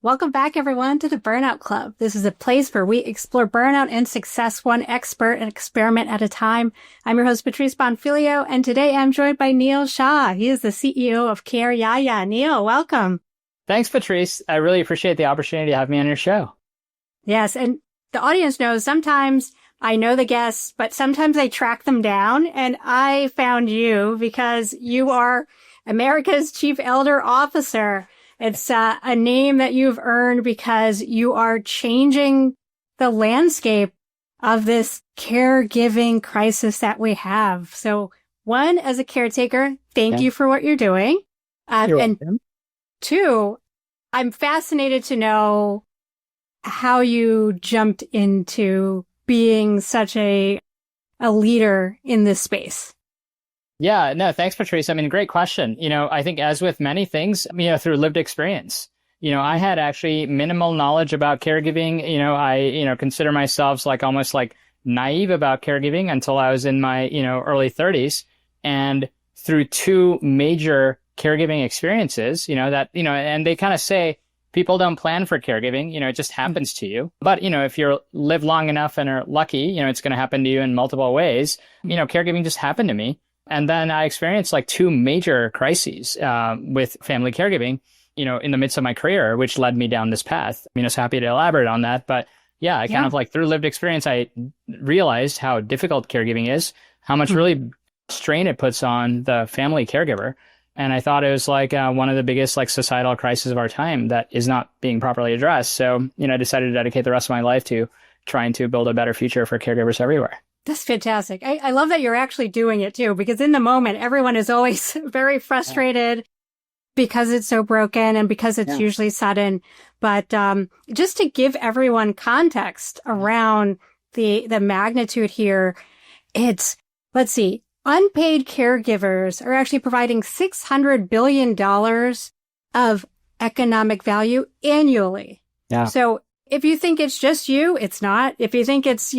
Welcome back, everyone, to the Burnout Club. This is a place where we explore burnout and success, one expert and experiment at a time. I'm your host, Patrice Bonfiglio, and today I'm joined by Neal Shah. He is the CEO of CareYaya. Neal, welcome. Thanks, Patrice. I really appreciate the opportunity to have me on your show. Yes, and the audience knows sometimes I know the guests, but sometimes I track them down, and I found you because you are America's Chief Elder Officer. It's a name that you've earned because you are changing the landscape of this caregiving crisis that we have. So one, as a caretaker, thank you for what you're doing. You're and welcome. Two, I'm fascinated to know how you jumped into being such a leader in this space. Yeah, no, thanks, Patrice. I mean, great question. I think as with many things, through lived experience, I had actually minimal knowledge about caregiving. I consider myself almost naive about caregiving until I was in my, early 30s. And through two major caregiving experiences, and they kind of say people don't plan for caregiving, it just happens to you. But, if you live long enough and are lucky, it's going to happen to you in multiple ways. Caregiving just happened to me. And then I experienced two major crises with family caregiving, in the midst of my career, which led me down this path. I was happy to elaborate on that. But yeah, I kind of through lived experience, I realized how difficult caregiving is, how much really strain it puts on the family caregiver. And I thought it was one of the biggest societal crises of our time that is not being properly addressed. So, I decided to dedicate the rest of my life to trying to build a better future for caregivers everywhere. That's fantastic. I love that you're actually doing it too, because in the moment, everyone is always very frustrated because it's so broken and because it's usually sudden. But just to give everyone context around the magnitude here, let's see, unpaid caregivers are actually providing $600 billion of economic value annually. Yeah. So if you think it's just you, it's not. If you think it's,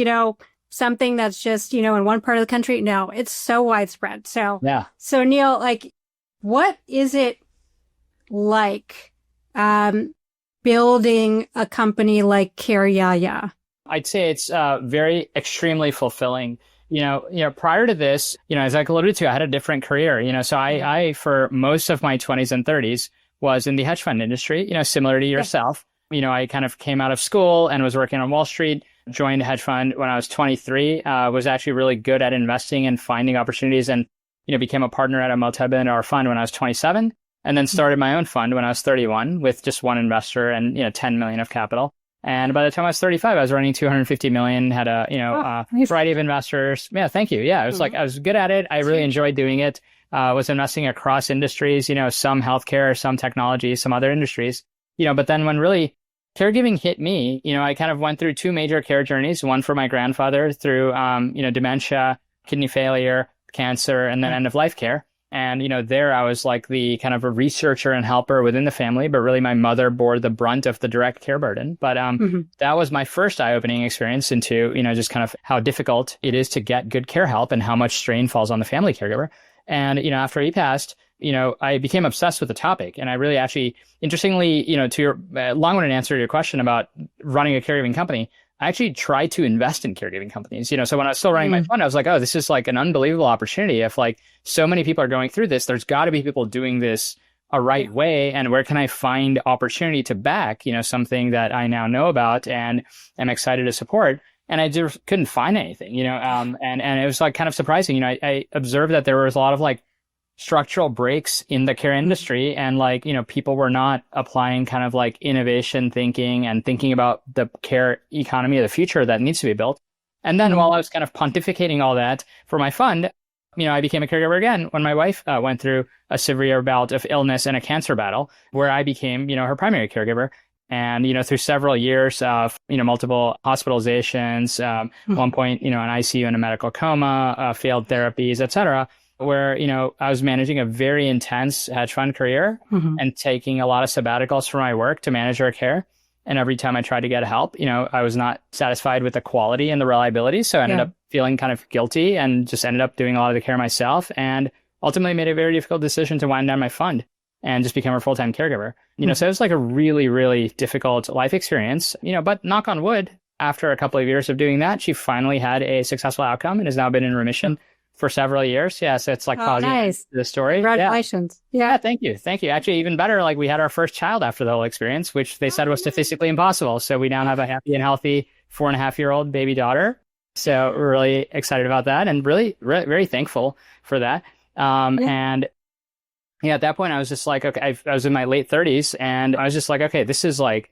something that's just, in one part of the country. No, it's so widespread. So, So Neal, what is it like, building a company like CareYaya? I'd say it's, very extremely fulfilling. Prior to this, as I alluded to, I had a different career, so I, for most of my 20s and 30s was in the hedge fund industry, similar to yourself. I kind of came out of school and was working on Wall Street. Joined a hedge fund when I was 23, was actually really good at investing and finding opportunities and, became a partner at a multi-billion-dollar fund when I was 27 and then started my own fund when I was 31 with just one investor and, 10 million of capital. And by the time I was 35, I was running 250 million, had a, variety of investors. Yeah, thank you. Yeah, it was I was good at it. I really enjoyed doing it. Was investing across industries, some healthcare, some technology, some other industries, but then when really caregiving hit me, I kind of went through two major care journeys, one for my grandfather through, dementia, kidney failure, cancer, and then end-of-life care. And, there I was the kind of a researcher and helper within the family, but really my mother bore the brunt of the direct care burden. But that was my first eye-opening experience into, just kind of how difficult it is to get good care help and how much strain falls on the family caregiver. And, after he passed, I became obsessed with the topic. And I really actually, interestingly, to your long-winded answer to your question about running a caregiving company, I actually tried to invest in caregiving companies. So when I was still running my fund, I was like, oh, this is an unbelievable opportunity. If so many people are going through this, there's got to be people doing this a right way. And where can I find opportunity to back, something that I now know about and am excited to support? And I just couldn't find anything, and it was kind of surprising. I observed that there was a lot of structural breaks in the care industry and people were not applying kind of innovation thinking and thinking about the care economy of the future that needs to be built. And then while I was kind of pontificating all that for my fund, I became a caregiver again when my wife went through a severe bout of illness and a cancer battle where I became, her primary caregiver. And, through several years of, multiple hospitalizations, one point, an ICU and a medical coma, failed therapies, et cetera, where, I was managing a very intense hedge fund career and taking a lot of sabbaticals for my work to manage our care. And every time I tried to get help, I was not satisfied with the quality and the reliability. So I ended up feeling kind of guilty and just ended up doing a lot of the care myself and ultimately made a very difficult decision to wind down my fund. and just become her full-time caregiver. So it was like a really, really difficult life experience, but knock on wood, after a couple of years of doing that, she finally had a successful outcome and has now been in remission for several years. Yeah. So it's like positive nice. To the story. Congratulations. Yeah. Thank you. Thank you. Actually, even better, like we had our first child after the whole experience, which they said was statistically impossible. So we now have a happy and healthy 4.5-year-old baby daughter. So we're really excited about that and really, really very thankful for that. And at that point, I was just like, okay, I was in my late 30s and I was just like, okay, this is like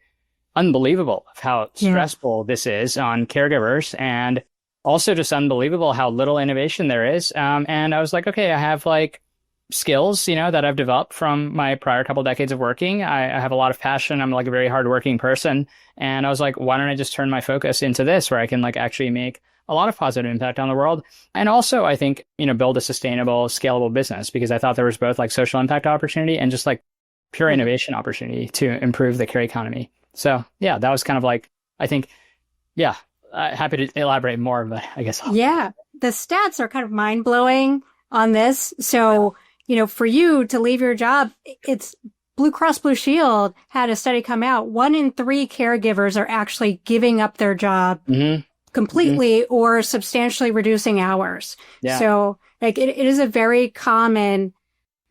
unbelievable of how stressful this is on caregivers, and also just unbelievable how little innovation there is. And I was like, okay, I have like skills, that I've developed from my prior couple decades of working. I have a lot of passion. I'm like a very hardworking person. And I was like, why don't I just turn my focus into this where I can like actually make a lot of positive impact on the world. And also, I think, build a sustainable, scalable business, because I thought there was both like social impact opportunity and just like pure innovation opportunity to improve the care economy. So yeah, that was kind of like, I think, happy to elaborate more, but I guess. The stats are kind of mind blowing on this. So, for you to leave your job, it's Blue Cross Blue Shield had a study come out. 1 in 3 caregivers are actually giving up their job completely or substantially reducing hours. Yeah. So like it is a very common,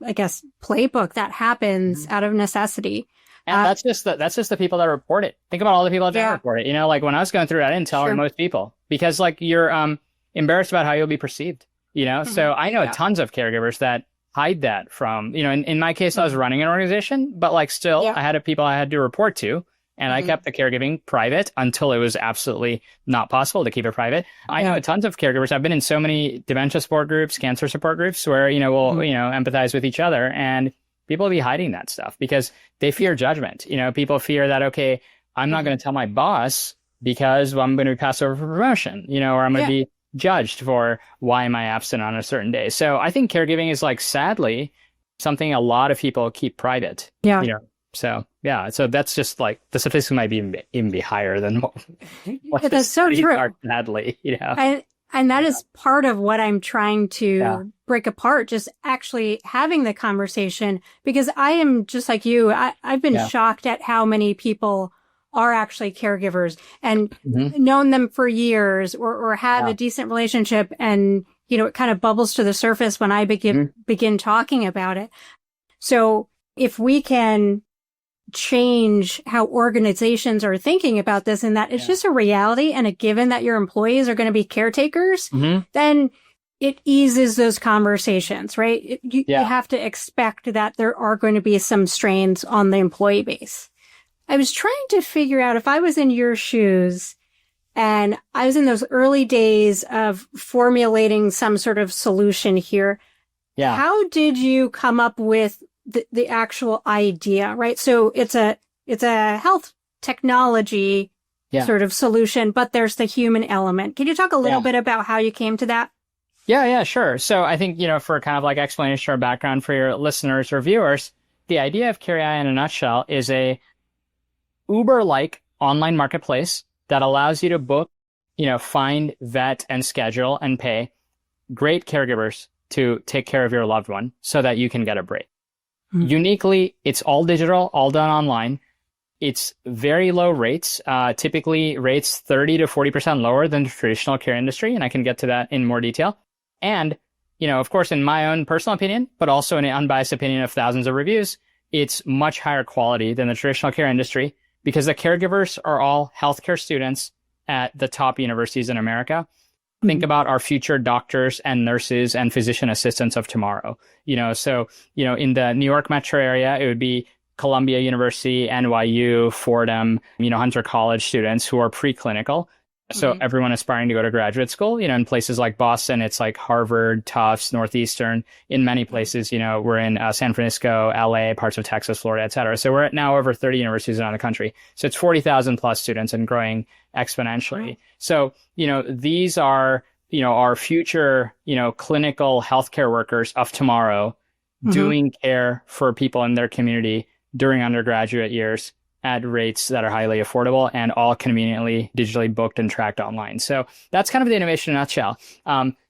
I guess, playbook that happens out of necessity. And that's just the people that report it. Think about all the people that don't report it. Like when I was going through it, I didn't tell most people because like you're embarrassed about how you'll be perceived, So I know tons of caregivers that hide that from, in my case, I was running an organization, but like still I had people I had to report to. And I kept the caregiving private until it was absolutely not possible to keep it private. I know tons of caregivers. I've been in so many dementia support groups, cancer support groups where, we'll, empathize with each other, and people will be hiding that stuff because they fear judgment. People fear that, okay, I'm not going to tell my boss because I'm going to be passed over for promotion, or I'm going to be judged for why am I absent on a certain day. So I think caregiving is like, sadly, something a lot of people keep private. So so that's just like the statistics might be even be higher than what that's so true. Are, sadly, and that is part of what I'm trying to break apart, just actually having the conversation, because I am just like you. I've been shocked at how many people are actually caregivers and known them for years or have a decent relationship. And, it kind of bubbles to the surface when I begin talking about it. So if we can change how organizations are thinking about this, and that it's just a reality and a given that your employees are going to be caretakers, then it eases those conversations, right? You have to expect that there are going to be some strains on the employee base. I was trying to figure out if I was in your shoes and I was in those early days of formulating some sort of solution here. How did you come up with the actual idea, right? So it's a health technology sort of solution, but there's the human element. Can you talk a little bit about how you came to that? Yeah, sure. So I think, for kind of like explanation or background for your listeners or viewers, the idea of CareYaya in a nutshell is a Uber-like online marketplace that allows you to book, find, vet, and schedule and pay great caregivers to take care of your loved one so that you can get a break. Uniquely, it's all digital, all done online. It's very low rates, typically rates 30 to 40% lower than the traditional care industry. And I can get to that in more detail. And, of course, in my own personal opinion, but also in an unbiased opinion of thousands of reviews, it's much higher quality than the traditional care industry because the caregivers are all healthcare students at the top universities in America. Think about our future doctors and nurses and physician assistants of tomorrow. So, in the New York metro area, it would be Columbia University, NYU, Fordham, Hunter College students who are preclinical. So everyone aspiring to go to graduate school, in places like Boston, it's like Harvard, Tufts, Northeastern. In many places, we're in San Francisco, LA, parts of Texas, Florida, et cetera. So we're at now over 30 universities around the country. So it's 40,000 plus students and growing exponentially. Wow. So, these are, our future, clinical healthcare workers of tomorrow doing care for people in their community during undergraduate years at rates that are highly affordable and all conveniently digitally booked and tracked online. So that's kind of the innovation in a nutshell.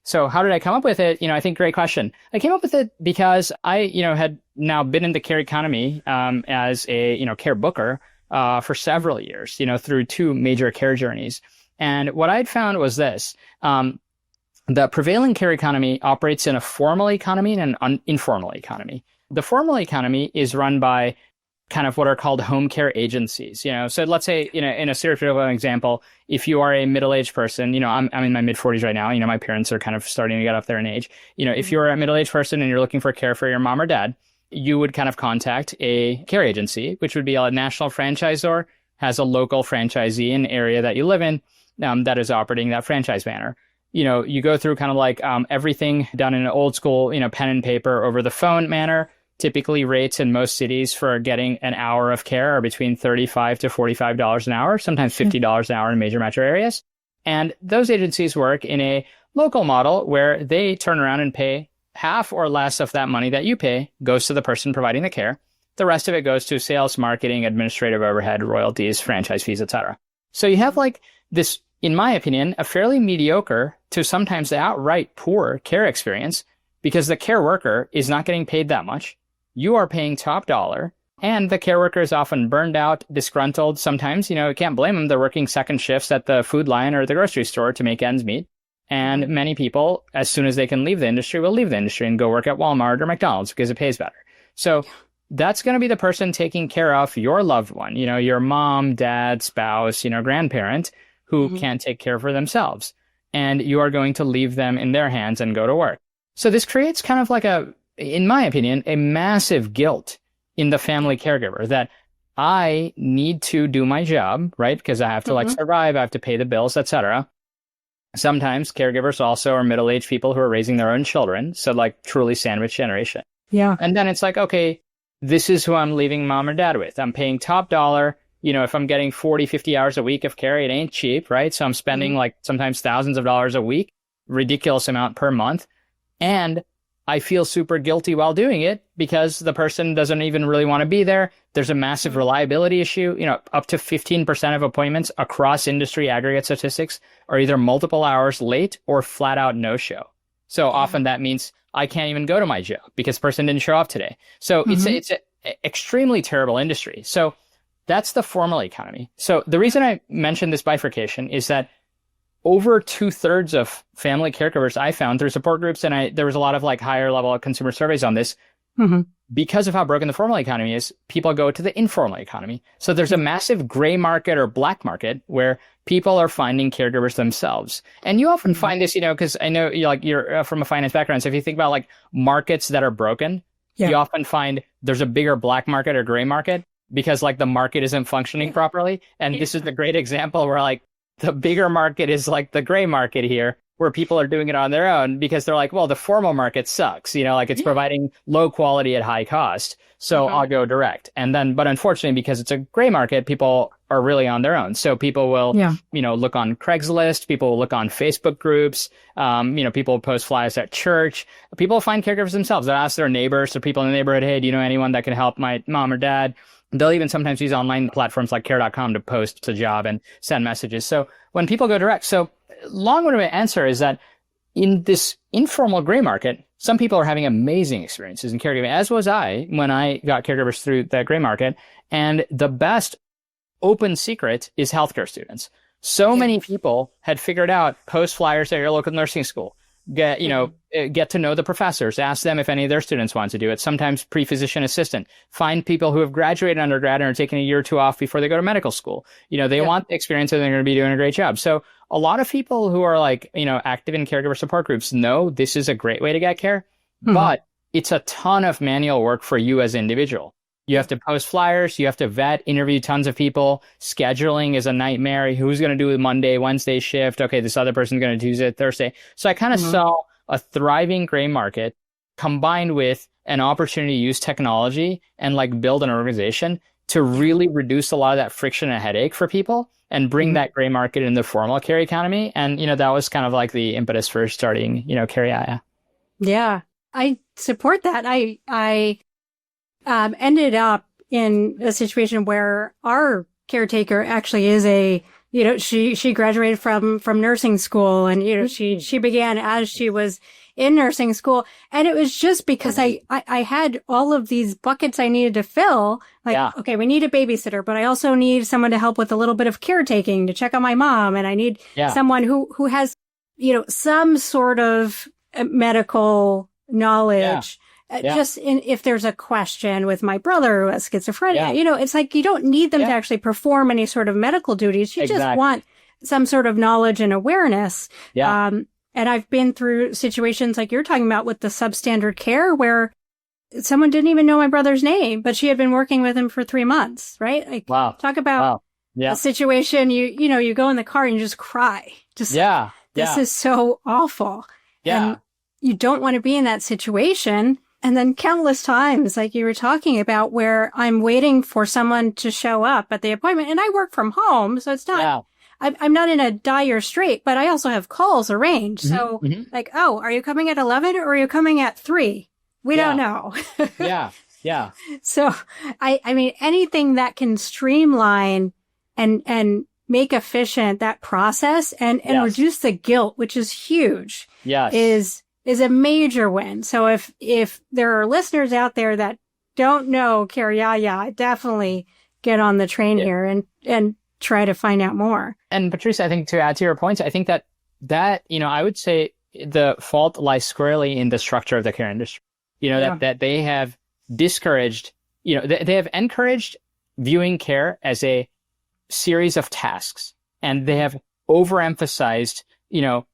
So how did I come up with it? I think great question. I came up with it because I, had now been in the care economy as a, care booker for several years, through two major care journeys. And what I'd found was this. The prevailing care economy operates in a formal economy and an informal economy. The formal economy is run by kind of what are called home care agencies. So let's say, in a stereotypical example, if you are a middle-aged person, I'm in my mid-40s right now, my parents are kind of starting to get up there in age. If you're a middle-aged person and you're looking for care for your mom or dad, you would kind of contact a care agency, which would be a national franchisor, has a local franchisee in the area that you live in that is operating that franchise banner. You go through kind of like everything done in an old school, pen and paper over the phone manner. Typically rates in most cities for getting an hour of care are between $35 to $45 an hour, sometimes $50 an hour in major metro areas. And those agencies work in a local model where they turn around and pay half or less of that money that you pay goes to the person providing the care. The rest of it goes to sales, marketing, administrative overhead, royalties, franchise fees, etc. So you have like this, in my opinion, a fairly mediocre to sometimes outright poor care experience because the care worker is not getting paid that much. You are paying top dollar, and the care worker is often burned out, disgruntled. Sometimes, you can't blame them. They're working second shifts at the food line or the grocery store to make ends meet. And many people, as soon as they can leave the industry, will leave the industry and go work at Walmart or McDonald's because it pays better. So that's going to be the person taking care of your loved one, your mom, dad, spouse, grandparent who can't take care for themselves. And you are going to leave them in their hands and go to work. So this creates kind of like in my opinion, a massive guilt in the family caregiver that I need to do my job, right? Because I have to survive, I have to pay the bills, etc. Sometimes caregivers also are middle-aged people who are raising their own children. So like truly sandwich generation. Yeah. And then it's like, okay, this is who I'm leaving mom or dad with. I'm paying top dollar. If I'm getting 40, 50 hours a week of care, it ain't cheap, right? So I'm spending like sometimes thousands of dollars a week, ridiculous amount per month. And I feel super guilty while doing it because the person doesn't even really want to be there. There's a massive reliability issue. Up to 15% of appointments across industry aggregate statistics are either multiple hours late or flat out no show. So often that means I can't even go to my job because the person didn't show up today. So it's an extremely terrible industry. So that's the formal economy. So the reason I mentioned this bifurcation is that over 2/3 of family caregivers I found through support groups, and there was a lot of like higher level consumer surveys on this, because of how broken the formal economy is, people go to the informal economy. So there's a massive gray market or black market where people are finding caregivers themselves. And you often find this, because I know you're from a finance background. So if you think about like markets that are broken, you often find there's a bigger black market or gray market because like the market isn't functioning properly. And this is the great example where like the bigger market is like the gray market here, where people are doing it on their own because they're like, well, the formal market sucks, like it's providing low quality at high cost. So I'll go direct. And then, but unfortunately, because it's a gray market, people are really on their own. So people will, look on Craigslist, people will look on Facebook groups, people will post flyers at church. People will find caregivers themselves. They'll ask their neighbors or people in the neighborhood, hey, do you know anyone that can help my mom or dad? They'll even sometimes use online platforms like care.com to post a job and send messages. So when people go direct, so long-winded answer is that in this informal gray market, some people are having amazing experiences in caregiving, as was I when I got caregivers through that gray market. And the best open secret is healthcare students. So many people had figured out post flyers at your local nursing school. Get to know the professors, ask them if any of their students want to do it. Sometimes pre-physician assistant, find people who have graduated undergrad and are taking a year or two off before they go to medical school. They want the experience and they're going to be doing a great job. So a lot of people who are like, active in caregiver support groups know this is a great way to get care, but it's a ton of manual work for you as an individual. You have to post flyers, you have to vet, interview tons of people. Scheduling is a nightmare. Who's going to do a Monday, Wednesday shift? Okay, this other person's going to do Tuesday, Thursday. So I kind of saw a thriving gray market combined with an opportunity to use technology and like build an organization to really reduce a lot of that friction and headache for people and bring that gray market in the formal care economy. And, that was kind of like the impetus for starting, CareYaya. Yeah, I support that. I ended up in a situation where our caretaker actually is she graduated from nursing school, and, she began as she was in nursing school. And it was just because I had all of these buckets I needed to fill. Like, okay, we need a babysitter, but I also need someone to help with a little bit of caretaking to check on my mom. And I need someone who has, some sort of medical knowledge. Just if there's a question with my brother who has schizophrenia, it's like you don't need them to actually perform any sort of medical duties. You just want some sort of knowledge and awareness. And I've been through situations like you're talking about with the substandard care where someone didn't even know my brother's name, but she had been working with him for 3 months, right? Like, talk about a situation, you go in the car and you just cry. This is so awful. And you don't want to be in that situation. And then countless times, like you were talking about, where I'm waiting for someone to show up at the appointment, and I work from home, so it's not, I'm not in a dire strait, but I also have calls arranged. So like, oh, are you coming at 11 or are you coming at 3? We don't know. So I mean, anything that can streamline and make efficient that process and reduce the guilt, which is huge, is a major win. So if there are listeners out there that don't know CareYaya, definitely get on the train here and try to find out more. And Patrice, I think to add to your points, I think that I would say the fault lies squarely in the structure of the care industry. That they have discouraged, they have encouraged viewing care as a series of tasks, and they have overemphasized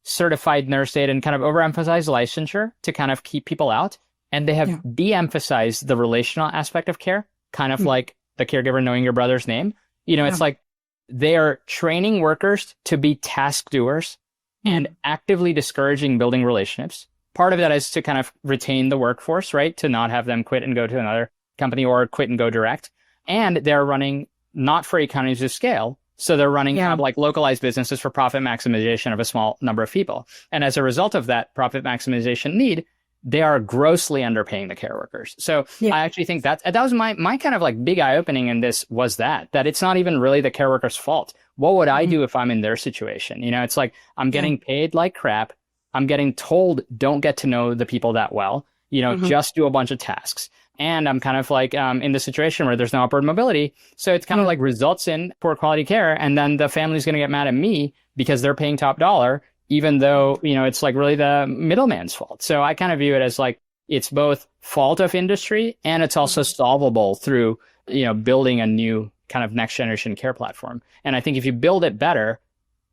certified nurse aid and kind of overemphasized licensure to kind of keep people out. And they have de-emphasized the relational aspect of care, kind of like the caregiver knowing your brother's name. It's like they are training workers to be task doers and actively discouraging building relationships. Part of that is to kind of retain the workforce, right? To not have them quit and go to another company or quit and go direct. And they're running not for economies of scale. So they're running kind of like localized businesses for profit maximization of a small number of people. And as a result of that profit maximization need, they are grossly underpaying the care workers. So I actually think that was my kind of like big eye opening in this was that it's not even really the care worker's fault. What would I do if I'm in their situation? It's like I'm getting paid like crap. I'm getting told don't get to know the people that well, just do a bunch of tasks. And I'm kind of like in the situation where there's no upward mobility. So it's kind of like results in poor quality care. And then the family's going to get mad at me because they're paying top dollar, even though, it's like really the middleman's fault. So I kind of view it as like it's both fault of industry and it's also solvable through, building a new kind of next generation care platform. And I think if you build it better,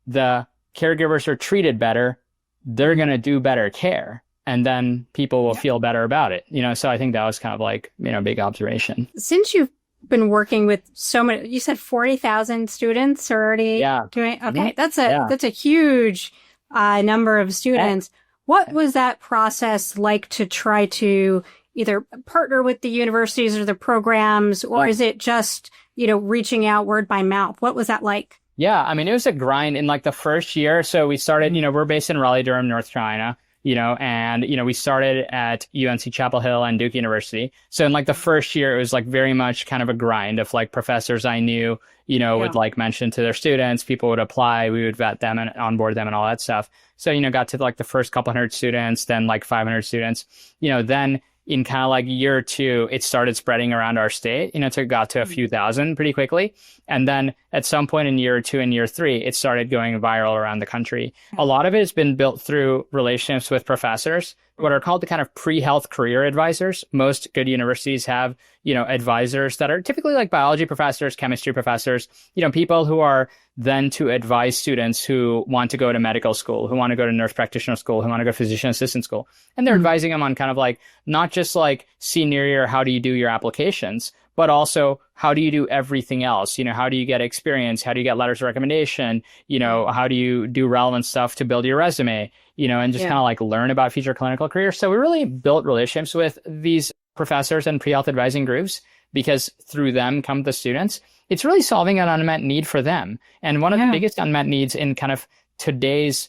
the caregivers are treated better, they're going to do better care. And then people will feel better about it, So I think that was kind of like, a big observation. Since you've been working with so many, you said 40,000 students are already doing. Okay, that's a huge number of students. What was that process like to try to either partner with the universities or the programs, or is it just reaching out word by mouth? What was that like? Yeah, I mean, it was a grind in like the first year. So we started, we're based in Raleigh-Durham, North Carolina. And we started at UNC Chapel Hill and Duke University. So in like the first year, it was like very much kind of a grind of like professors I knew, would like mention to their students, people would apply, we would vet them and onboard them and all that stuff. So, got to like the first couple hundred students, then like 500 students, then in kind of like year 2, it started spreading around our state, so it got to a few thousand pretty quickly. And then at some point in year 2 and year 3, it started going viral around the country. A lot of it has been built through relationships with professors, what are called the kind of pre-health career advisors. Most good universities have, advisors that are typically like biology professors, chemistry professors, people who are then to advise students who want to go to medical school, who want to go to nurse practitioner school, who want to go to physician assistant school. And they're advising them on kind of like, not just like senior, how do you do your applications, but also how do you do everything else? How do you get experience? How do you get letters of recommendation? How do you do relevant stuff to build your resume? And just kind of like learn about future clinical careers. So we really built relationships with these professors and pre-health advising groups because through them come the students. It's really solving an unmet need for them. And one of the biggest unmet needs in kind of today's,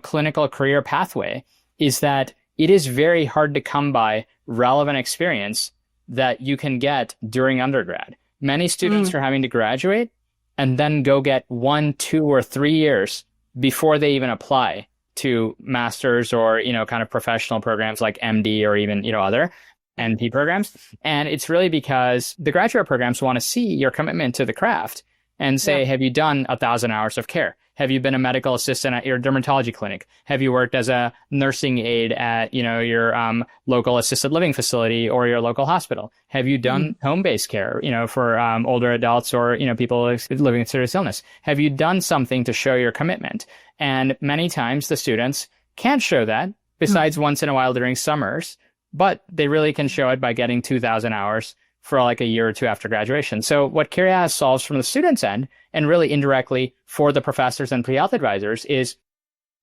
clinical career pathway is that it is very hard to come by relevant experience that you can get during undergrad. many students are having to graduate and then go get 1, 2, or 3 years before they even apply to master's or, kind of professional programs like MD or even, other NP programs. And it's really because the graduate programs want to see your commitment to the craft and say, have you done 1,000 hours of care? Have you been a medical assistant at your dermatology clinic? Have you worked as a nursing aide at, your local assisted living facility or your local hospital? Have you done home-based care, for older adults or, people living with serious illness? Have you done something to show your commitment? And many times the students can't show that besides once in a while during summers, but they really can show it by getting 2,000 hours for like a year or two after graduation. So what CareYaya solves from the student's end, and really indirectly for the professors and pre-health advisors, is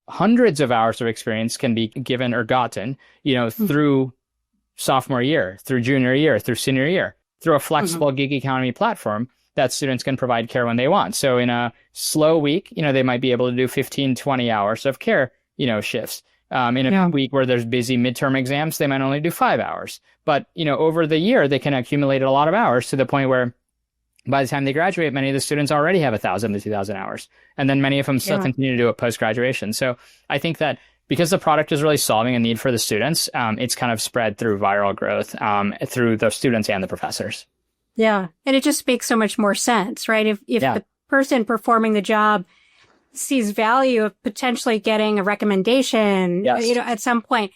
hundreds of hours of experience can be given or gotten, through sophomore year, through junior year, through senior year, through a flexible gig economy platform that students can provide care when they want. So in a slow week, they might be able to do 15, 20 hours of care, shifts. In a week where there's busy midterm exams, they might only do 5 hours. But, over the year, they can accumulate a lot of hours to the point where by the time they graduate, many of the students already have 1,000 to 2,000 hours. And then many of them still continue to do it post-graduation. So I think that because the product is really solving a need for the students, it's kind of spread through viral growth through the students and the professors. Yeah. And it just makes so much more sense, right? If the person performing the job sees value of potentially getting a recommendation, at some point,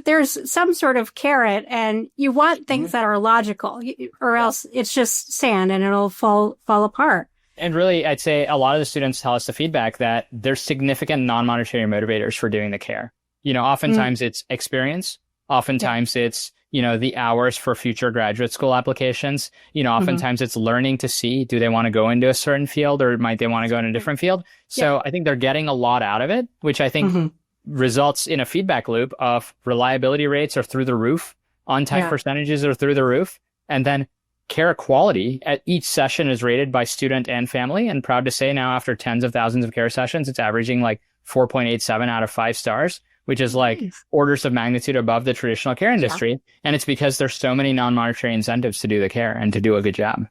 there's some sort of carrot, and you want things that are logical, or else it's just sand and it'll fall apart. And really, I'd say a lot of the students tell us the feedback that there's significant non-monetary motivators for doing the care. Oftentimes it's experience. Oftentimes it's, the hours for future graduate school applications. Oftentimes it's learning to see, do they want to go into a certain field or might they want to go in a different field? So I think they're getting a lot out of it, which I think results in a feedback loop of reliability rates are through the roof, on-time percentages are through the roof, and then care quality at each session is rated by student and family. And proud to say now, after tens of thousands of care sessions, it's averaging like 4.87 out of 5 stars, which is like orders of magnitude above the traditional care industry. And it's because there's so many non-monetary incentives to do the care and to do a good job.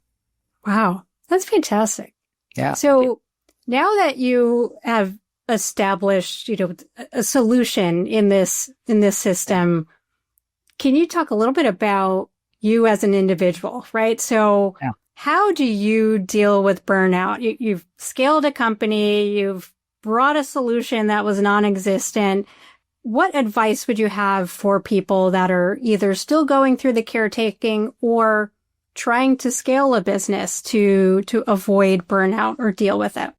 Wow. That's fantastic. Yeah. So now that you have established, a solution in this system, can you talk a little bit about you as an individual, right? So how do you deal with burnout? You've scaled a company, you've brought a solution that was non-existent. What advice would you have for people that are either still going through the caretaking or trying to scale a business to avoid burnout or deal with it?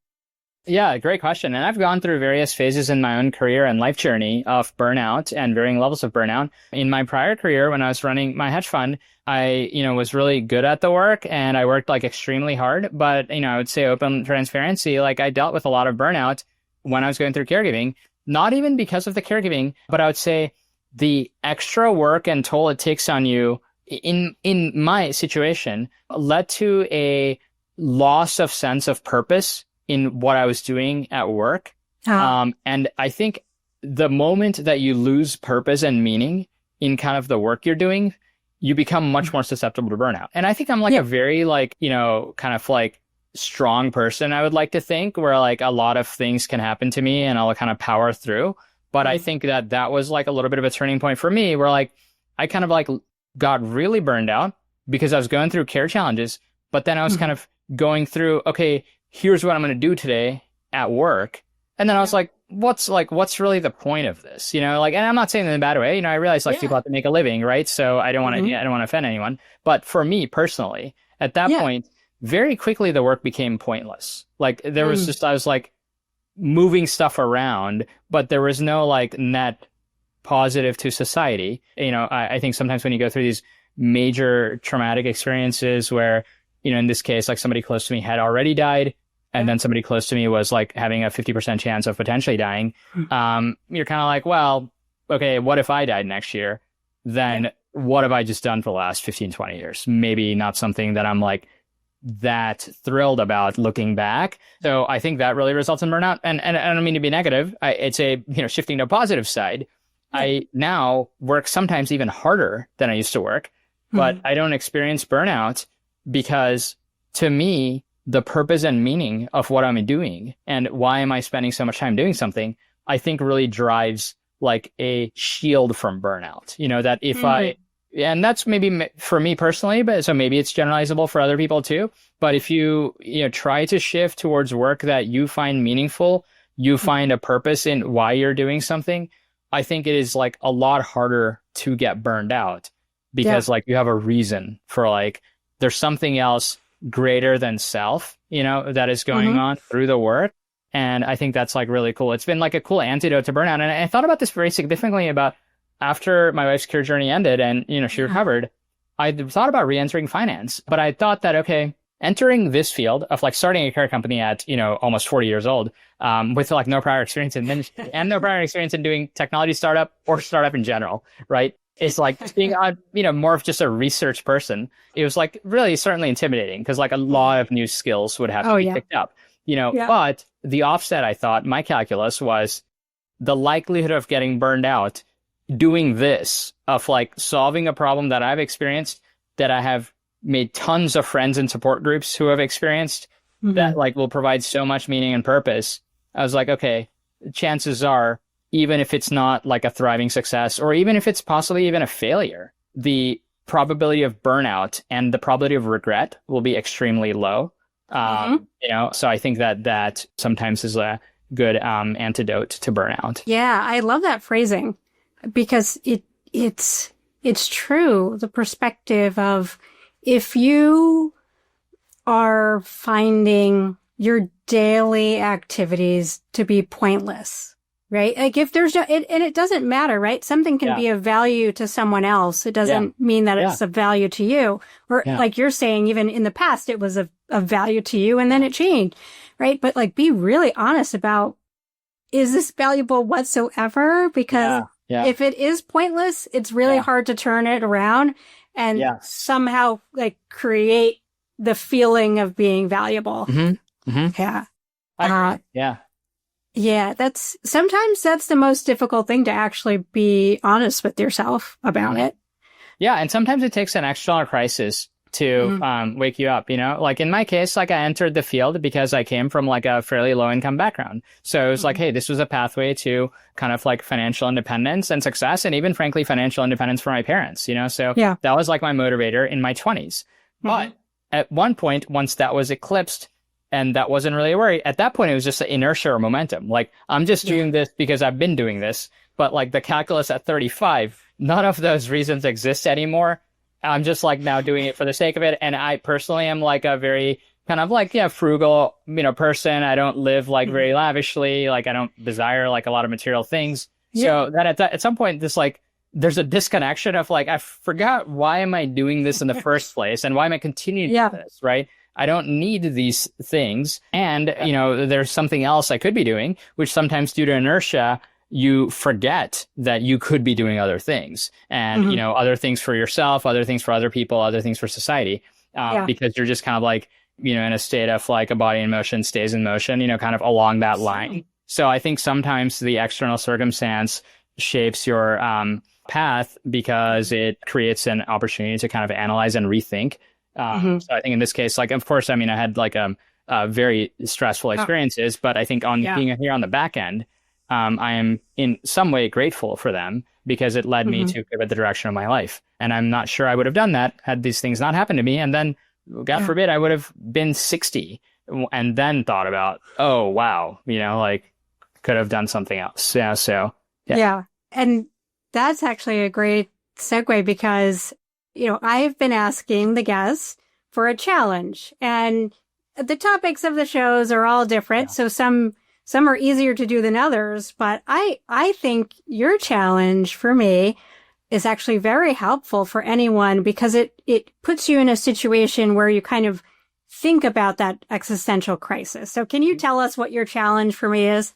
Yeah, great question. And I've gone through various phases in my own career and life journey of burnout and varying levels of burnout. In my prior career, when I was running my hedge fund, I, was really good at the work and I worked like extremely hard. But, I would say open transparency, like I dealt with a lot of burnout when I was going through caregiving, not even because of the caregiving, but I would say the extra work and toll it takes on you in my situation led to a loss of sense of purpose in what I was doing at work. And I think the moment that you lose purpose and meaning in kind of the work you're doing, you become much more susceptible to burnout. And I think I'm like a very kind of like strong person, I would like to think, where like a lot of things can happen to me and I'll kind of power through. But I think that was like a little bit of a turning point for me where like I kind of like got really burned out because I was going through care challenges, but then I was kind of going through, okay, here's what I'm going to do today at work. And then I was like, what's really the point of this? And I'm not saying in a bad way, I realize people have to make a living, right? So I don't want to, I don't want to offend anyone. But for me personally, at that point, very quickly, the work became pointless. Like there was just, I was like moving stuff around, but there was no like net positive to society. I think sometimes when you go through these major traumatic experiences where, in this case, like somebody close to me had already died, and then somebody close to me was like having a 50% chance of potentially dying. You're kind of like, well, okay, what if I died next year? Then what have I just done for the last 15, 20 years? Maybe not something that I'm like that thrilled about looking back. So I think that really results in burnout. And I don't mean to be negative. It's a, shifting to a positive side. I now work sometimes even harder than I used to work, but I don't experience burnout because to me, the purpose and meaning of what I'm doing and why am I spending so much time doing something, I think really drives like a shield from burnout. That if and that's maybe for me personally, but so maybe it's generalizable for other people too. But if you try to shift towards work that you find meaningful, you find a purpose in why you're doing something, I think it is like a lot harder to get burned out because like you have a reason for like, there's something else greater than self, that is going on through the work. And I think that's like really cool. It's been like a cool antidote to burnout. And I thought about this very significantly about after my wife's care journey ended and, she recovered, I thought about re-entering finance, but I thought that, okay, entering this field of like starting a care company at, almost 40 years old, with like no prior experience and no prior experience in doing technology startup or startup in general, right? It's like being more of just a research person. It was like really certainly intimidating because like a lot of new skills would have to be picked up, but the offset, I thought, my calculus was the likelihood of getting burned out doing this, of like solving a problem that I've experienced, that I have made tons of friends and support groups who have experienced, that like will provide so much meaning and purpose. I was like, okay, chances are, even if it's not like a thriving success, or even if it's possibly even a failure, the probability of burnout and the probability of regret will be extremely low. So I think that sometimes is a good antidote to burnout. Yeah, I love that phrasing because it's true. The perspective of if you are finding your daily activities to be pointless, right? Like if there's and it doesn't matter, right? Something can be of value to someone else. It doesn't mean that it's of value to you. Or like you're saying, even in the past, it was of value to you and then it changed, right? But like be really honest about, is this valuable whatsoever? Because if it is pointless, it's really hard to turn it around and somehow like create the feeling of being valuable. Sometimes that's the most difficult thing, to actually be honest with yourself about it. Yeah. And sometimes it takes an external crisis to wake you up, like in my case, like I entered the field because I came from like a fairly low income background. So it was like, hey, this was a pathway to kind of like financial independence and success, and even frankly, financial independence for my parents, so that was like my motivator in my 20s. But at one point, once that was eclipsed and that wasn't really a worry, at that point, it was just the inertia or momentum. Like I'm just doing this because I've been doing this, but like the calculus at 35, none of those reasons exist anymore. I'm just like now doing it for the sake of it. And I personally am like a very kind of like, frugal, person. I don't live like very lavishly. Like I don't desire like a lot of material things. So that at some point, this like, there's a disconnection of like, I forgot, why am I doing this in the first place? And why am I continuing to do this? Right. I don't need these things. And, there's something else I could be doing, which sometimes due to inertia, you forget that you could be doing other things and, other things for yourself, other things for other people, other things for society, because you're just kind of like, in a state of like a body in motion stays in motion, kind of along that line. So I think sometimes the external circumstance shapes your path because it creates an opportunity to kind of analyze and rethink. So I think in this case, like, of course, I mean, I had like very stressful experiences, but I think on being here on the back end, I am in some way grateful for them because it led me to pivot the direction of my life. And I'm not sure I would have done that had these things not happened to me. And then, God forbid, I would have been 60 and then thought about, oh, wow, like could have done something else. Yeah. And that's actually a great segue because, I've been asking the guests for a challenge, and the topics of the shows are all different. So some are easier to do than others, but I think your challenge for me is actually very helpful for anyone because it puts you in a situation where you kind of think about that existential crisis. So can you tell us what your challenge for me is?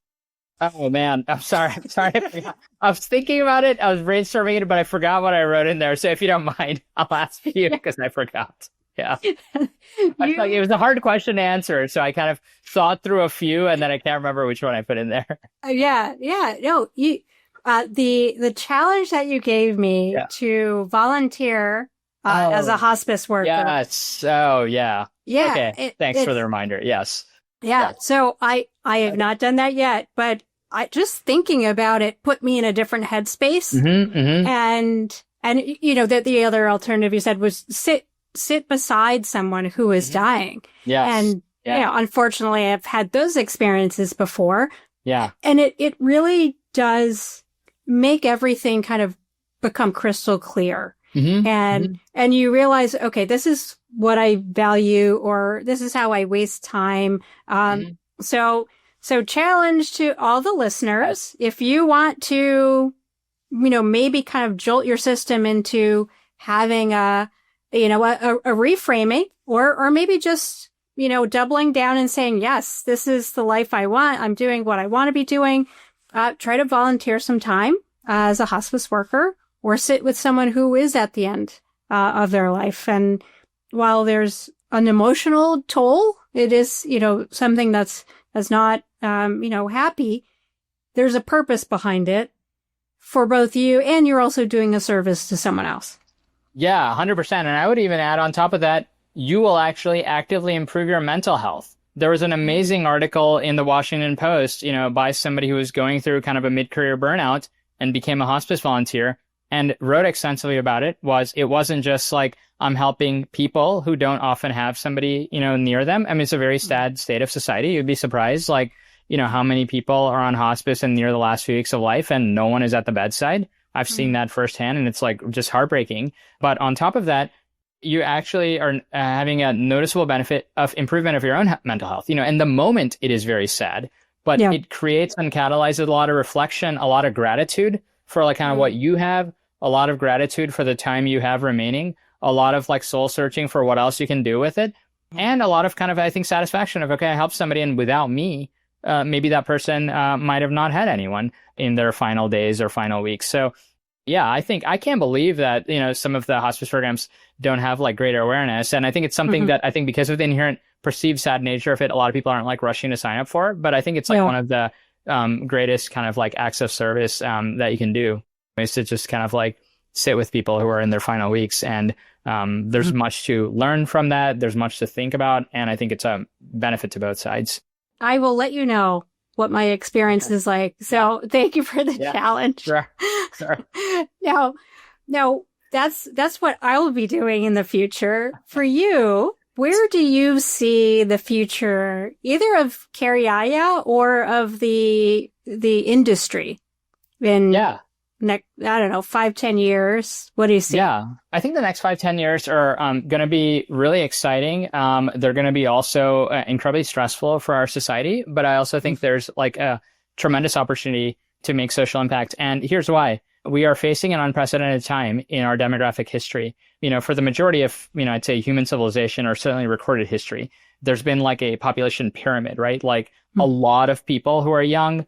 Oh man, I'm sorry. I was thinking about it. I was brainstorming it, but I forgot what I wrote in there. So if you don't mind, I'll ask you because I forgot. Yeah. It was a hard question to answer. So I kind of thought through a few and then I can't remember which one I put in there. No, the challenge that you gave me to volunteer as a hospice worker. Yes. Oh, yeah. Yeah. Okay. Thanks for the reminder. Yes. Yeah. So I have not done that yet, but I just thinking about it put me in a different headspace. And that the other alternative you said was sit beside someone who is dying. Yes. And, unfortunately I've had those experiences before. Yeah. And it really does make everything kind of become crystal clear. And you realize, okay, this is what I value, or this is how I waste time. So challenge to all the listeners, if you want to, maybe kind of jolt your system into having a reframing, or maybe just, doubling down and saying, yes, this is the life I want. I'm doing what I want to be doing. Try to volunteer some time as a hospice worker, or sit with someone who is at the end of their life. And while there's an emotional toll, it is, something that's not, happy. There's a purpose behind it for both you, and you're also doing a service to someone else. Yeah, 100%. And I would even add on top of that, you will actually actively improve your mental health. There was an amazing article in the Washington Post, by somebody who was going through kind of a mid-career burnout and became a hospice volunteer and wrote extensively about it. It wasn't just like, I'm helping people who don't often have somebody, near them. I mean, it's a very sad state of society. You'd be surprised, how many people are on hospice and near the last few weeks of life and no one is at the bedside. I've seen that firsthand, and it's just heartbreaking. But on top of that, you actually are having a noticeable benefit of improvement of your own mental health. In the moment, it is very sad, but it creates and catalyzes a lot of reflection, a lot of gratitude for kind of what you have, a lot of gratitude for the time you have remaining, a lot of soul searching for what else you can do with it, and a lot of kind of, I think, satisfaction of, okay, I helped somebody, and without me, maybe that person might have not had anyone in their final days or final weeks. So yeah, I can't believe that, some of the hospice programs don't have greater awareness. And I think it's something that I think because of the inherent perceived sad nature of it, a lot of people aren't rushing to sign up for it. But I think it's one of the greatest kind of acts of service that you can do, is to just kind of sit with people who are in their final weeks. And there's much to learn from that. There's much to think about. And I think it's a benefit to both sides. I will let you know what my experience is like. So thank you for the challenge. Sure. Now that's what I will be doing in the future. For you, where do you see the future, either of CareYaya or of the industry in next, 5-10 years? What do you see? Yeah, I think the next 5-10 years are going to be really exciting. They're going to be also incredibly stressful for our society, but I also think there's a tremendous opportunity to make social impact. And here's why. We are facing an unprecedented time in our demographic history. For the majority of, I'd say human civilization, or certainly recorded history, there's been a population pyramid, right? A lot of people who are young,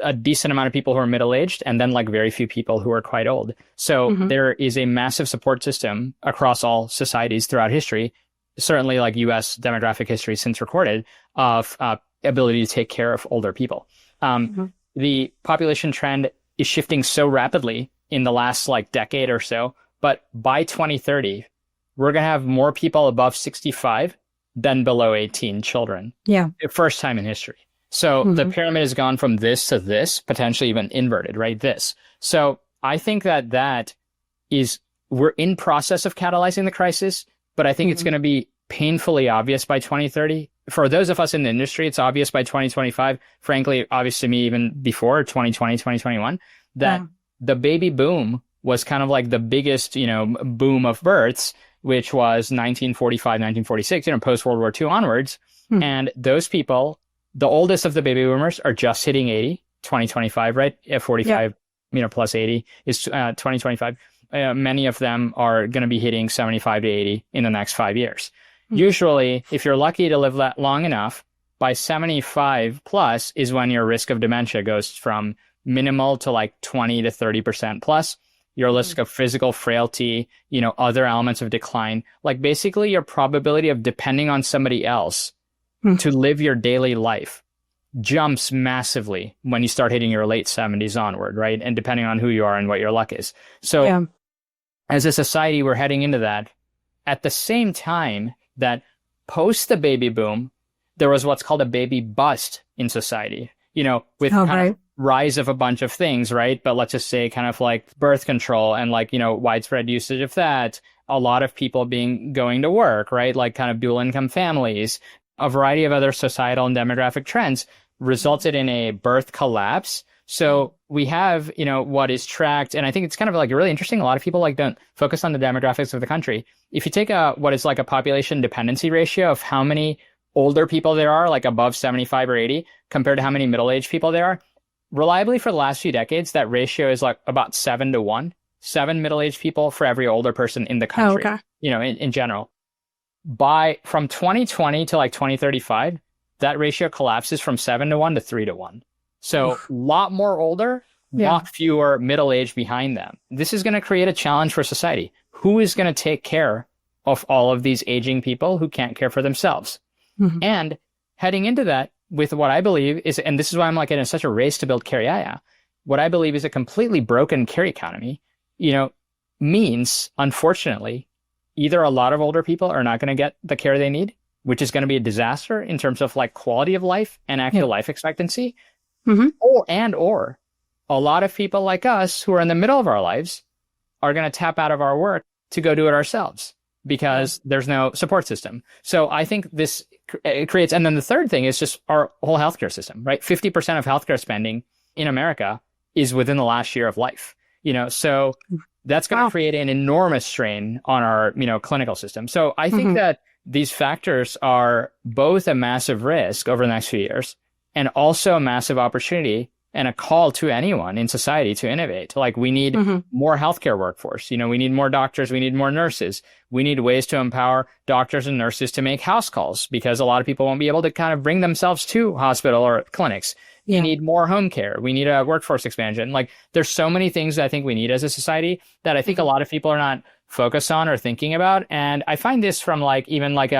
a decent amount of people who are middle-aged, and then very few people who are quite old. So there is a massive support system across all societies throughout history, certainly US demographic history since recorded, of ability to take care of older people. The population trend is shifting so rapidly in the last decade or so, but by 2030, we're going to have more people above 65 than below 18 children. Yeah. First time in history. So the pyramid has gone from this to this, potentially even inverted, right? This. So I think that we're in process of catalyzing the crisis, but I think it's going to be painfully obvious by 2030. For those of us in the industry, it's obvious by 2025. Frankly, obvious to me even before 2020, 2021, that the baby boom was kind of the biggest, boom of births, which was 1945, 1946, post World War II onwards. And those people, the oldest of the baby boomers, are just hitting 80, 2025, right? 45, plus 80 is 2025. Many of them are going to be hitting 75 to 80 in the next 5 years. Usually, if you're lucky to live that long enough, by 75 plus is when your risk of dementia goes from minimal to 20 to 30% plus. Your risk of physical frailty, other elements of decline, basically your probability of depending on somebody else to live your daily life jumps massively when you start hitting your late 70s onward, right? And depending on who you are and what your luck is. So as a society, we're heading into that at the same time that post the baby boom, there was what's called a baby bust in society, with kind of rise of a bunch of things, right? But let's just say kind of like birth control and like, widespread usage of that, a lot of people going to work, right? Like kind of dual income families, a variety of other societal and demographic trends resulted in a birth collapse. So we have, what is tracked, and I think it's kind of like really interesting. A lot of people like don't focus on the demographics of the country. If you take what is like a population dependency ratio of how many older people there are, like above 75 or 80, compared to how many middle-aged people there are, reliably for the last few decades, that ratio is like about 7-1, 7 middle-aged people for every older person in the country, in general. From 2020 to like 2035, that ratio collapses from 7-1 to 3-1. So a lot more older, lot fewer middle-aged behind them. This is going to create a challenge for society. Who is going to take care of all of these aging people who can't care for themselves? Mm-hmm. And heading into that with what I believe is, and this is why I'm like in such a race to build CareYaya, what I believe is a completely broken care economy, means, unfortunately, either a lot of older people are not going to get the care they need, which is going to be a disaster in terms of like quality of life and actual life expectancy, or a lot of people like us who are in the middle of our lives are going to tap out of our work to go do it ourselves because there's no support system. So I think this creates, and then the third thing is just our whole healthcare system, right? 50% of healthcare spending in America is within the last year of life, so that's going to create an enormous strain on our, clinical system. So I think that these factors are both a massive risk over the next few years and also a massive opportunity and a call to anyone in society to innovate. Like we need more healthcare workforce. We need more doctors. We need more nurses. We need ways to empower doctors and nurses to make house calls because a lot of people won't be able to kind of bring themselves to hospital or clinics. We need more home care. We need a workforce expansion. Like there's so many things that I think we need as a society that I think a lot of people are not focused on or thinking about. And I find this from like even like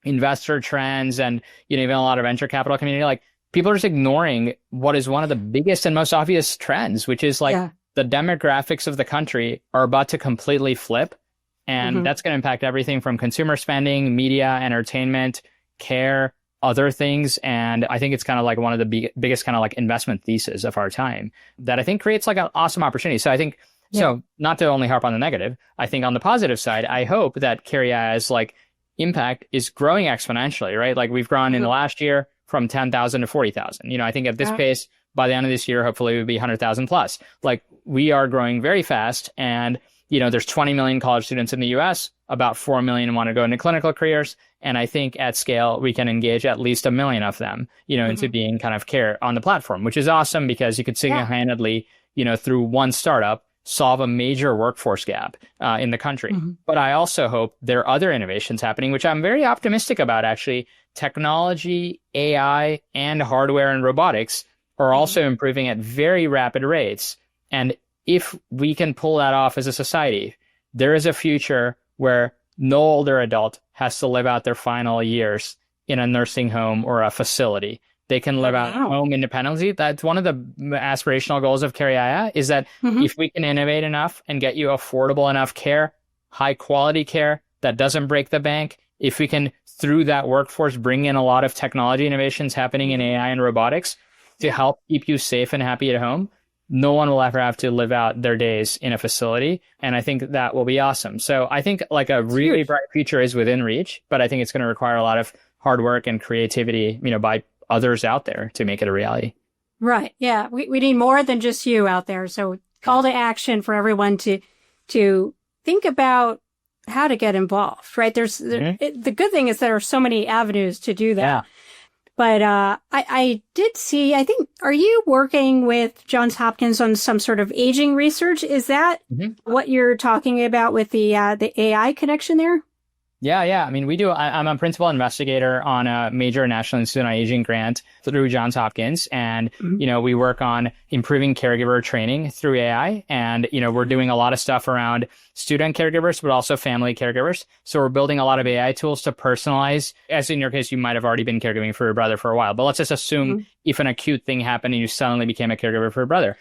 investor trends and even a lot of venture capital community, like people are just ignoring what is one of the biggest and most obvious trends, which is like the demographics of the country are about to completely flip. And that's going to impact everything from consumer spending, media, entertainment, care, other things. And I think it's kind of like one of the biggest kind of like investment thesis of our time that I think creates like an awesome opportunity. So I think, so not to only harp on the negative, I think on the positive side, I hope that CareYaya's like impact is growing exponentially, right? Like we've grown in the last year from 10,000 to 40,000. I think at this pace, by the end of this year, hopefully it would be 100,000 plus. Like we are growing very fast. And, there's 20 million college students in the US, about 4 million want to go into clinical careers. And I think at scale, we can engage at least 1 million of them, into being kind of care on the platform, which is awesome because you could single-handedly, through one startup, solve a major workforce gap in the country. But I also hope there are other innovations happening, which I'm very optimistic about, actually. Technology, AI, and hardware and robotics are also improving at very rapid rates. And if we can pull that off as a society, there is a future where no older adult has to live out their final years in a nursing home or a facility. They can live out home independently. That's one of the aspirational goals of CareYaya is that if we can innovate enough and get you affordable enough care, high quality care that doesn't break the bank, if we can, through that workforce, bring in a lot of technology innovations happening in AI and robotics to help keep you safe and happy at home, no one will ever have to live out their days in a facility. And I think that will be awesome. So I think like a really bright future is within reach, but I think it's going to require a lot of hard work and creativity, by others out there to make it a reality. Right. Yeah. We need more than just you out there. So call to action for everyone to think about how to get involved, right? The good thing is there are so many avenues to do that. Yeah. But I did see, I think, are you working with Johns Hopkins on some sort of aging research? Is that what you're talking about with the AI connection there? Yeah. I mean, we do. I'm a principal investigator on a major National Institute on Aging grant through Johns Hopkins. And, we work on improving caregiver training through AI. And, we're doing a lot of stuff around student caregivers, but also family caregivers. So we're building a lot of AI tools to personalize. As in your case, you might have already been caregiving for your brother for a while. But let's just assume if an acute thing happened and you suddenly became a caregiver for your brother.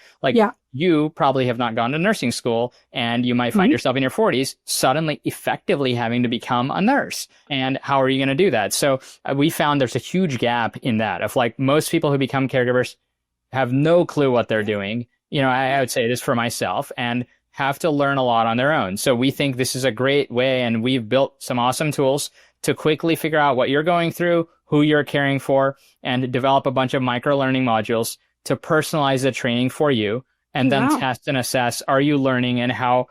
you probably have not gone to nursing school, and you might find yourself in your 40s suddenly effectively having to become a nurse. And how are you going to do that? So we found there's a huge gap in that of like most people who become caregivers have no clue what they're doing. I would say this for myself, and have to learn a lot on their own. So we think this is a great way, and we've built some awesome tools to quickly figure out what you're going through, who you're caring for, and develop a bunch of micro-learning modules to personalize the training for you, and then test and assess, are you learning, and how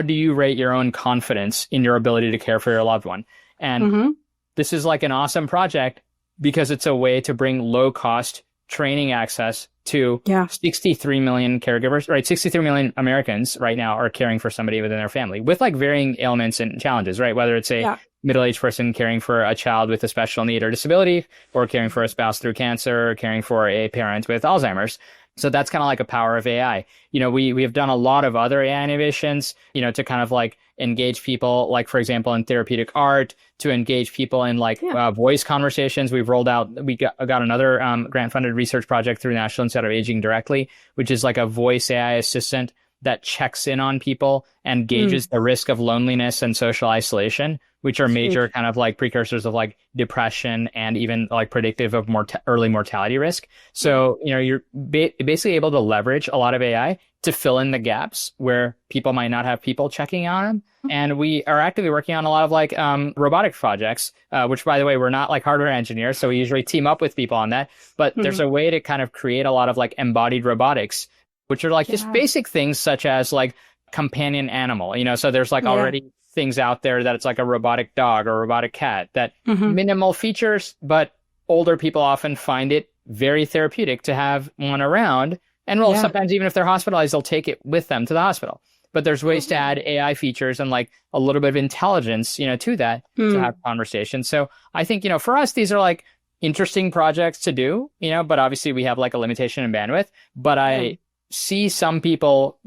do you rate your own confidence in your ability to care for your loved one? And this is like an awesome project because it's a way to bring low-cost training access to 63 million caregivers, right? 63 million Americans right now are caring for somebody within their family with like varying ailments and challenges, right? Whether it's a middle-aged person caring for a child with a special need or disability, or caring for a spouse through cancer, or caring for a parent with Alzheimer's. So that's kind of like a power of AI. We have done a lot of other AI innovations, to kind of like engage people, like, for example, in therapeutic art, to engage people in like voice conversations. We got another grant-funded research project through National Institute of Aging directly, which is like a voice AI assistant that checks in on people and gauges the risk of loneliness and social isolation, which are major kind of like precursors of like depression and even like predictive of early mortality risk. So, you're basically able to leverage a lot of AI to fill in the gaps where people might not have people checking on them. And we are actively working on a lot of like robotic projects, which, by the way, we're not like hardware engineers, so we usually team up with people on that. But there's a way to kind of create a lot of like embodied robotics, which are like just basic things such as like companion animal, so there's like already things out there that it's like a robotic dog or a robotic cat that minimal features, but older people often find it very therapeutic to have one around. And sometimes even if they're hospitalized, they'll take it with them to the hospital. But there's ways to add AI features and like a little bit of intelligence, to that, to have conversations. So I think, for us, these are like interesting projects to do, but obviously we have like a limitation in bandwidth. But I see some people,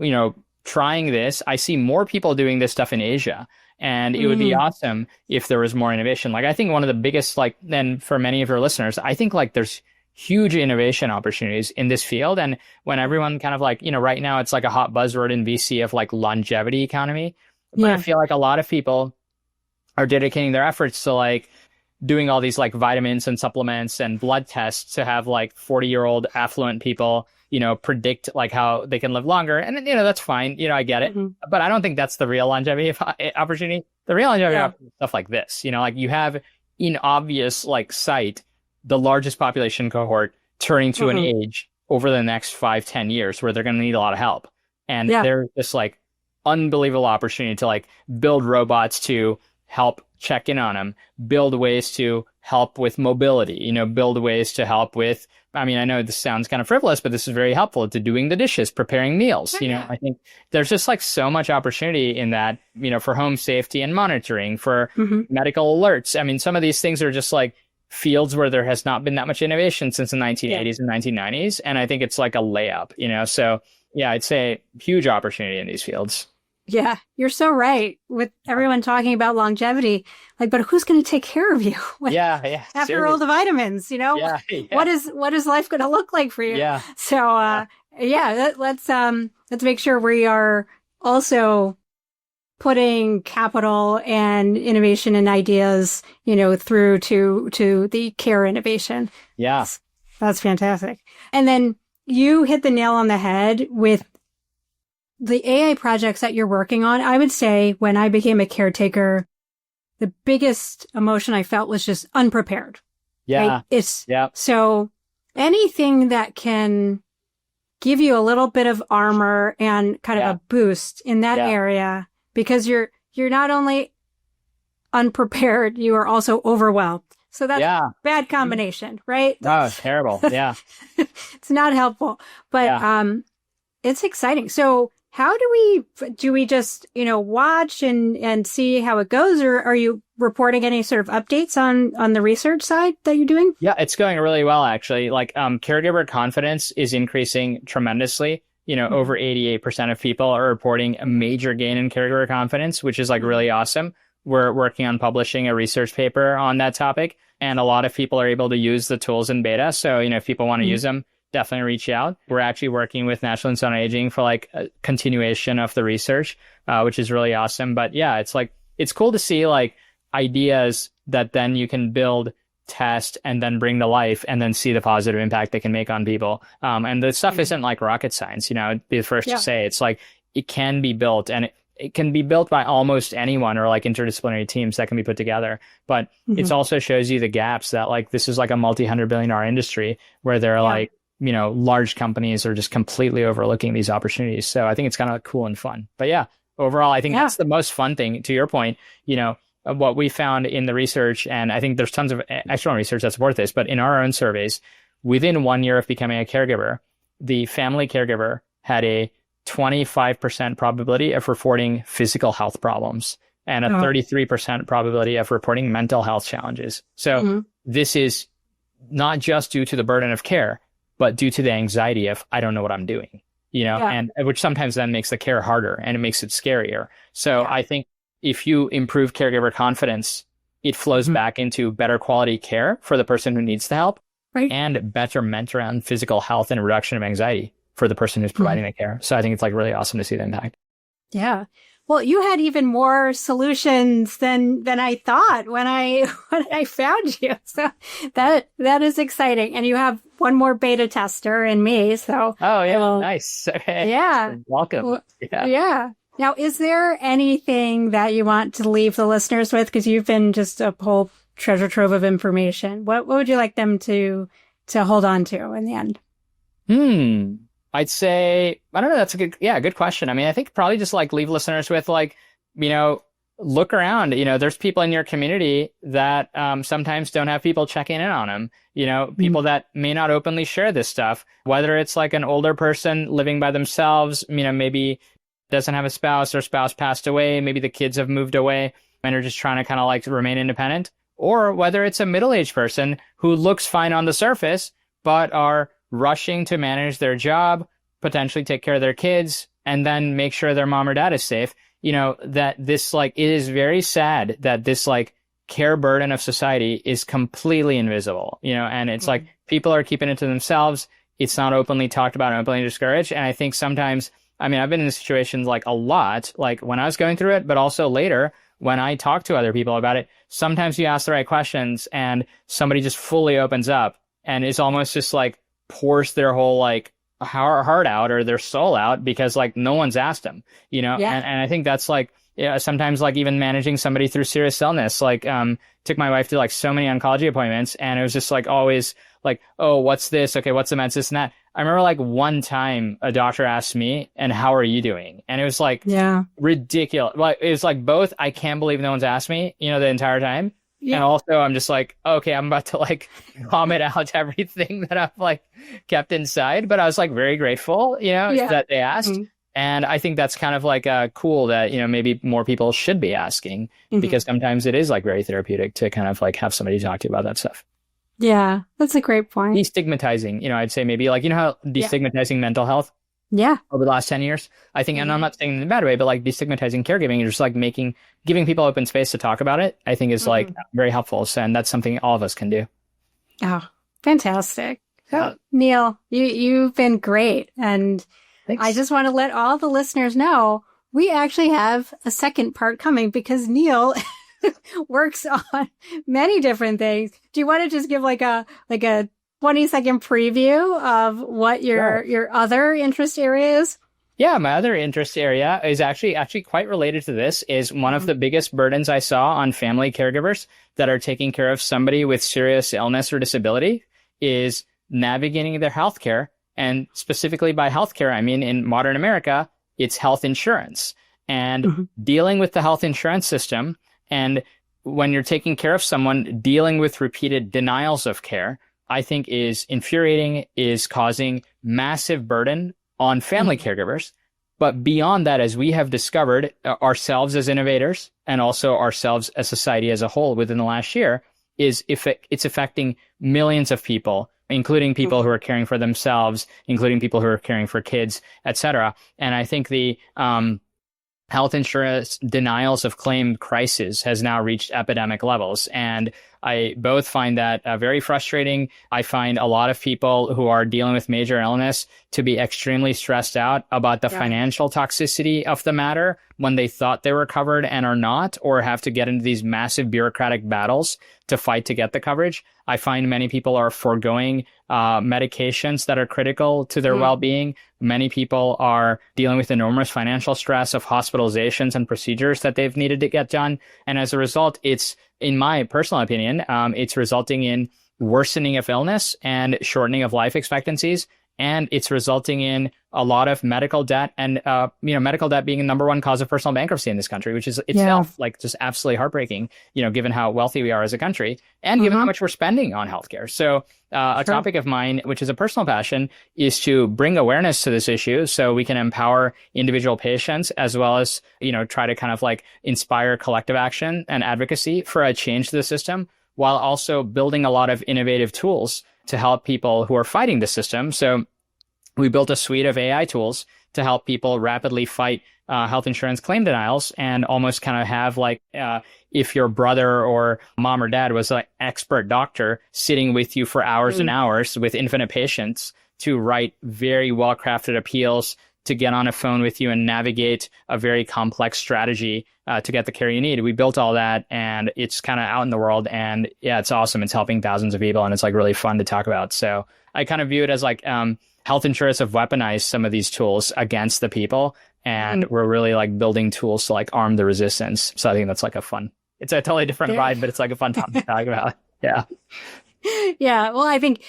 trying this. I see more people doing this stuff in Asia, and it would be awesome if there was more innovation. Like, I think one of the biggest, like, then for many of your listeners, I think like there's huge innovation opportunities in this field. And when everyone kind of like, right now it's like a hot buzzword in VC of like longevity economy. But I feel like a lot of people are dedicating their efforts to like doing all these like vitamins and supplements and blood tests to have like 40-year-old affluent people, predict like how they can live longer. And then, that's fine. I get it. But I don't think that's the real longevity opportunity. The real longevity opportunity is stuff like this, like you have in obvious like sight, the largest population cohort turning to an age over the next 5-10 years where they're going to need a lot of help. And there's this like unbelievable opportunity to like build robots to help check in on them, build ways to help with mobility, build ways to help with, I know this sounds kind of frivolous, but this is very helpful to doing the dishes, preparing meals. I think there's just like so much opportunity in that, for home safety and monitoring, for medical alerts. Some of these things are just like fields where there has not been that much innovation since the 1980s and 1990s. And I think it's like a layup, so I'd say huge opportunity in these fields. Yeah, you're so right. With everyone talking about longevity, like, but who's going to take care of you? After seriously. All the vitamins, what is life going to look like for you? Yeah. So, let's make sure we are also putting capital and innovation and ideas, through to the care innovation. Yeah. That's fantastic. And then you hit the nail on the head with the AI projects that you're working on. I would say when I became a caretaker, the biggest emotion I felt was just unprepared. Yeah. Right? So anything that can give you a little bit of armor and kind of a boost in that area, because you're not only unprepared, you are also overwhelmed. So that's a bad combination, right? Oh, it's terrible. Yeah. It's not helpful, but it's exciting. So how do we just, watch and see how it goes, or are you reporting any sort of updates on the research side that you're doing? Yeah, it's going really well, actually. Like, caregiver confidence is increasing tremendously. Over 88% of people are reporting a major gain in caregiver confidence, which is like really awesome. We're working on publishing a research paper on that topic, and a lot of people are able to use the tools in beta. So, if people want to use them, definitely reach out. We're actually working with National Institute on Aging for like a continuation of the research, which is really awesome. But yeah, it's like, it's cool to see like ideas that then you can build, test, and then bring to life, and then see the positive impact they can make on people. And the stuff isn't like rocket science, I'd be the first to say. It's like, it can be built, and it can be built by almost anyone, or like interdisciplinary teams that can be put together. But it also shows you the gaps that like, this is like a multi-$100 billion industry where there are like, large companies are just completely overlooking these opportunities. So I think it's kind of cool and fun. But yeah, overall, I think that's the most fun thing, to your point, what we found in the research, and I think there's tons of external research that support this, but in our own surveys, within 1 year of becoming a caregiver, the family caregiver had a 25% probability of reporting physical health problems and a 33% probability of reporting mental health challenges. So this is not just due to the burden of care, but due to the anxiety of, I don't know what I'm doing, and which sometimes then makes the care harder and it makes it scarier. So I think if you improve caregiver confidence, it flows back into better quality care for the person who needs the help, and betterment around physical health and reduction of anxiety for the person who's providing the care. So I think it's like really awesome to see the impact. Yeah. Well, you had even more solutions than I thought when I found you. So that is exciting. And you have one more beta tester in me. So nice. Okay. Yeah. Welcome. Yeah. Now, is there anything that you want to leave the listeners with? Because you've been just a whole treasure trove of information. What would you like them to hold on to in the end? I'd say, I don't know. That's a good question. I mean, I think probably just like leave listeners with like, look around, there's people in your community that sometimes don't have people checking in on them, people that may not openly share this stuff, whether it's like an older person living by themselves, maybe doesn't have a spouse, or spouse passed away, maybe the kids have moved away and are just trying to kind of like remain independent, or whether it's a middle-aged person who looks fine on the surface, but are rushing to manage their job, potentially take care of their kids, and then make sure their mom or dad is safe. That this like, it is very sad that this like care burden of society is completely invisible, and it's like people are keeping it to themselves. It's not openly talked about and openly discouraged. And I think sometimes, I mean, I've been in this situation like a lot, like when I was going through it, but also later when I talk to other people about it, sometimes you ask the right questions and somebody just fully opens up and is almost just like pours their whole like heart out or their soul out because like no one's asked them, and I think that's like, sometimes like even managing somebody through serious illness, like took my wife to like so many oncology appointments and it was just like always like, oh, what's this? Okay, what's the meds, this and that. I remember like one time a doctor asked me, and how are you doing? And it was like ridiculous. Like it was like both, I can't believe no one's asked me, the entire time. Yeah. And also I'm just like, okay, I'm about to like vomit out everything that I've like kept inside. But I was like very grateful, that they asked. And I think that's kind of like cool that, maybe more people should be asking because sometimes it is like very therapeutic to kind of like have somebody talk to you about that stuff. Yeah, that's a great point. Destigmatizing, I'd say maybe like, how destigmatizing mental health over the last 10 years, I think, and I'm not saying in a bad way, but like destigmatizing caregiving, just like giving people open space to talk about it, I think is like very helpful. So, and that's something all of us can do. Oh, fantastic. So, Neal, you've been great. And thanks. I just want to let all the listeners know we actually have a second part coming because Neal works on many different things. Do you want to just give like a 20-second preview of what your other interest area is? Yeah, my other interest area is actually quite related to this. Is one of the biggest burdens I saw on family caregivers that are taking care of somebody with serious illness or disability is navigating their healthcare. And specifically by healthcare, I mean, in modern America, it's health insurance and dealing with the health insurance system. And when you're taking care of someone, dealing with repeated denials of care, I think is infuriating, is causing massive burden on family caregivers. But beyond that, as we have discovered ourselves as innovators and also ourselves as society as a whole within the last year, is if it's affecting millions of people, including people who are caring for themselves, including people who are caring for kids, etc. And I think the health insurance denials of claim crisis has now reached epidemic levels. And I both find that very frustrating. I find a lot of people who are dealing with major illness to be extremely stressed out about the financial toxicity of the matter when they thought they were covered and are not, or have to get into these massive bureaucratic battles to fight to get the coverage. I find many people are foregoing medications that are critical to their well-being. Many people are dealing with enormous financial stress of hospitalizations and procedures that they've needed to get done. And as a result, it's, in my personal opinion, it's resulting in worsening of illness and shortening of life expectancies. And it's resulting in a lot of medical debt, and medical debt being the number one cause of personal bankruptcy in this country, which is itself like just absolutely heartbreaking, given how wealthy we are as a country and given how much we're spending on healthcare. So a topic of mine, which is a personal passion, is to bring awareness to this issue so we can empower individual patients, as well as, try to kind of like inspire collective action and advocacy for a change to the system, while also building a lot of innovative tools to help people who are fighting the system. So we built a suite of AI tools to help people rapidly fight health insurance claim denials, and almost kind of have like, if your brother or mom or dad was an expert doctor sitting with you for hours and hours with infinite patience to write very well-crafted appeals, to get on a phone with you and navigate a very complex strategy to get the care you need. We built all that, and it's kind of out in the world, and yeah, it's awesome. It's helping thousands of people, and it's like really fun to talk about. So I kind of view it as like health insurers have weaponized some of these tools against the people, and we're really like building tools to like arm the resistance. So I think that's like it's a totally different vibe, but it's like a fun topic to talk about. Yeah. Yeah. Well, I think,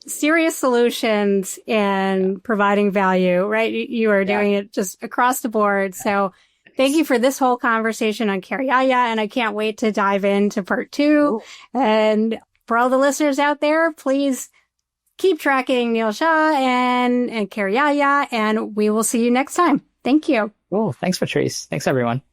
serious solutions and providing value, right? You are doing it just across the board. So thank you for this whole conversation on CareYaya, and I can't wait to dive into part 2. Ooh. And for all the listeners out there, please keep tracking Neal Shah and CareYaya, and we will see you next time. Thank you. Oh, thanks, Patrice. Thanks, everyone.